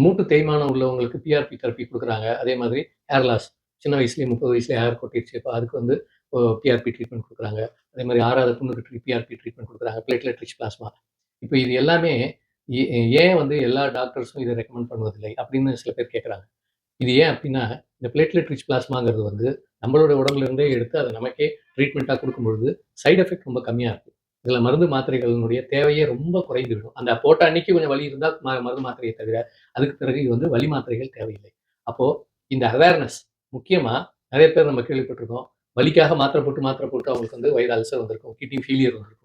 மூட்டு தேய்மானம் உள்ளவங்களுக்கு பிஆர்பி தெரப்பி குடுக்குறாங்க. அதே மாதிரி ஹேர் லாஸ் சின்ன வயசுலயே 30 வயசுலயே ஹேர் கொட்டிருச்சு. இப்ப அதுக்கு வந்து பிஆர்பி ட்ரீட்மெண்ட் குடுக்குறாங்க. அதே மாரி ஆறாத புண்ணுக்கு பிஆர்பி ட்ரீட்மெண்ட் குடுக்குறாங்க. Platelet rich plasma. இப்ப இது எல்லாமே ஏ ஏன் வந்து எல்லா டாக்டர்ஸும் இத ரெக்கமெண்ட் பண்ணுவதில்லை? அப்படின்னு சில பேர் கேட்கறாங்க. இது ஏன் அப்படின்னா, இந்த பிளேட்லெட் ரிச் பிளாஸ்மாங்கிறது வந்து நம்மளோட உடம்புல இருந்தே எடுத்து அத நமக்கே ட்ரீட்மெண்ட்டா குடுக்கும் பொழுது, சைட் எஃபெக்ட் ரொம்ப கம்மியா இருக்கு. இதுல மருந்து மாத்திரைகளினுடைய தேவையே ரொம்ப குறைந்து விடும். அந்த போட்ட அன்னைக்கு கொஞ்சம் வலி இருந்தா மருந்து மாத்திரையை தவிர, அதுக்கு பிறகு இது வந்து வலி மாத்திரைகள் தேவையில்லை. அப்போ இந்த அவேர்னஸ் முக்கியமா நெறைய பேர் நம்ம கேள்விப்பட்டிருக்கோம். வலிக்காக மாத்திரை போட்டு அவங்களுக்கு வந்து வயிறு அல்சர் வந்திருக்கும். கிட்னி ஃபெயிலியர் வந்திருக்கும்.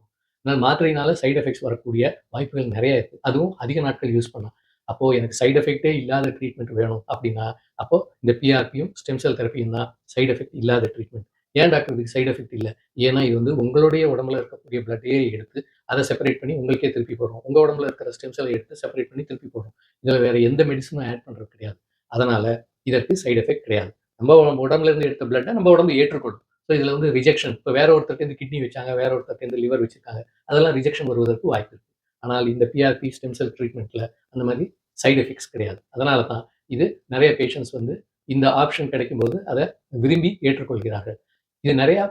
ஆனால் மாத்திரையினால சைட் எஃபெக்ட்ஸ் வரக்கூடிய வாய்ப்புகள் நெறைய இருக்கு. அதுவும் அதிக நாட்கள் யூஸ் பண்ணா. அப்போ எனக்கு சைட் எஃபெக்ட்டே இல்லாத ட்ரீட்மெண்ட் வேணும் அப்படின்னா, அப்போ இந்த பிஆர்பியும், ஸ்டெம் செல் தெரப்பியும் தான் சைட் எஃபெக்ட் இல்லாத ட்ரீட்மெண்ட். ஏன் டாக்டர் இதுக்கு சைட் எஃபெக்ட் இல்ல? ஏன்னா இது வந்து உங்களுடைய உடம்புல இருக்கக்கூடிய பிளட்டையே எடுத்து அத செப்பரேட் பண்ணி உங்களுக்கே திருப்பி போடுறோம். உங்க உடம்புல இருக்கிற ஸ்டெம் செல்ல எடுத்து செப்பரேட் பண்ணி திருப்பி போடுறோம். இதுல வேற எந்த மெடிசினும் ஆட் பண்றது கிடையாது. அதனால இதற்கு சைட் எஃபெக்ட் கிடையாது. நம்ம உடம்புல இருந்து எடுத்த பிளட்ட நம்ம உடம்பு ஏற்றுக்கொள்ளும். ஸோ இதுல வந்து ரிஜெக்ஷன் இப்ப வேற ஒருத்தர்ட்டருந்து கிட்னி வச்சாங்க, வேற ஒருத்தர்ட்டருந்து லிவர் வச்சிருக்காங்க. அதெல்லாம் ரிஜெக்ஷன் வருவதற்கு வாய்ப்பு இருக்கு. ஆனால் இந்த பிஆர்பி, ஸ்டெம் செல் ட்ரீட்மெண்ட்ல அந்த மாரி சைட் எஃபெக்ட்ஸ் கிடையாது. அதனால தான் இது நெறைய பேஷண்ட்ஸ் வந்து இந்த ஆப்ஷன் கிடைக்கும்போது அத விரும்பி ஏற்றுக்கொள்கிறார்கள். இது நெறையா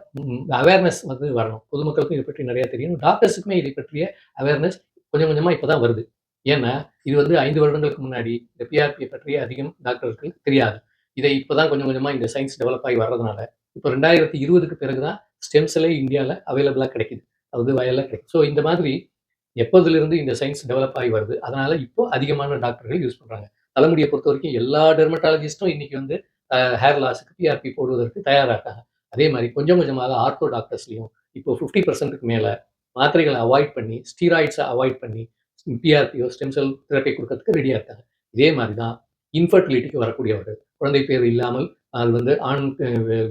அவேர்னஸ் வந்து வரணும். பொதுமக்களுக்கும் இத பற்றி நெறைய தெரியணும். டாக்டர்ஸுக்குமே இதை பற்றிய அவேர்னஸ் கொஞ்சம் கொஞ்சமா இப்ப தான் வருது. ஏன்னா, இது வந்து 5 வருடங்களுக்கு முன்னாடி இந்த பிஆர்பிய பற்றி அதிகம் டாக்டர்களுக்கு தெரியாது. இதை இப்ப தான் கொஞ்சம் கொஞ்சமா இந்த சயன்ஸ் டெவலப் ஆகி வர்றதுனால, இப்ப 2020க்கு பிறகு தான் ஸ்டெம் செல்லே இந்தியால அவைலபிளா கிடைக்குது. அதாவது வயல்ல கிடைக்குது. ஸோ இந்த மாதிரி எப்போதிலிருந்து இந்த சயன்ஸ் டெவலப் ஆகி வருது. அதனால இப்போ அதிகமான டாக்டர்கள் யூஸ் பண்றாங்க. தலைமுடிய பொறுத்தவரைக்கும் எல்லா டெர்மடாலஜிஸ்டும் இன்னைக்கு வந்து ஹேர் லாஸ்க்கு பிஆர்பி போடுவதற்கு தயாரா இருக்காங்க. அதே மாரி கொஞ்சம் கொஞ்சமாக ஆர்த்தோ டாக்டர்ஸ்லயும் இப்போ 50%க்கு மேல மாத்திரைகள அவாய்ட் பண்ணி, ஸ்டீராய்ட்ஸ அவாய்ட் பண்ணி, பிஆர்பியோ, ஸ்டெம் செல் தெரப்பி குடுக்கறதுக்கு ரெடியா இருக்காங்க. இதே மாரி தான் இன்ஃபெர்டிலிட்டிக்கு வரக்கூடியவர்கள். குழந்தை பேறு இல்லாமல் அது வந்து ஆண்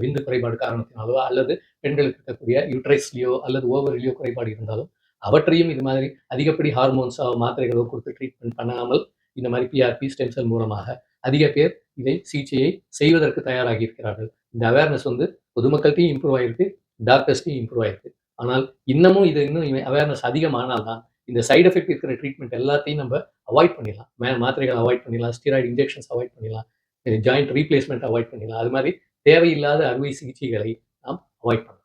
விந்து குறைபாடு காரணத்தினாலோ, அல்லது பெண்களுக்கு இருக்கக்கூடிய யூட்ரைஸ்லயோ அல்லது ஓவரிலயோ குறைபாடு இருந்தாலும், அவற்றையும் இது மாதிரி அதிகப்படி ஹார்மோன்ஸோ, மாத்திரைகளோ குடுத்து ட்ரீட்மெண்ட் பண்ணாமல், இந்த மாரி பிஆர்பி, ஸ்டெம் செல் மூலமாக அதிக பேர் இதை சிகிச்சையை செய்வதற்கு தயாராகி இருக்கிறார்கள். இந்த அவேர்னஸ் வந்து பொதுமக்கள்ட்டயும் இம்ப்ரூவ் ஆயிருக்கு. டாக்டர்ஸ்ட்டயும் இம்ப்ரூவ் ஆயிருக்கு. ஆனால் இன்னமும் இது இன்னும் அவேர்னஸ் அதிகமானால் தான், இந்த சைட் எஃபெக்ட் இருக்கிற ட்ரீட்மெண்ட் எல்லாத்தையும் நம்ப அவாய்ட் பண்ணிடலாம். மாத்திரைகள அவாய்ட் பண்ணிடலாம். ஸ்டீராய்டு இன்ஜெக்ஷன்ஸ் அவாய்ட் பண்ணிடலாம். ஜாயிண்ட் ரீப்ளேஸ்மென்ட் அவாய்ட் பண்ணிடலாம். அது மாரி தேவையில்லாத அறுவை சிகிச்சைகளை நாம் அவாய்ட் பண்ணலாம்.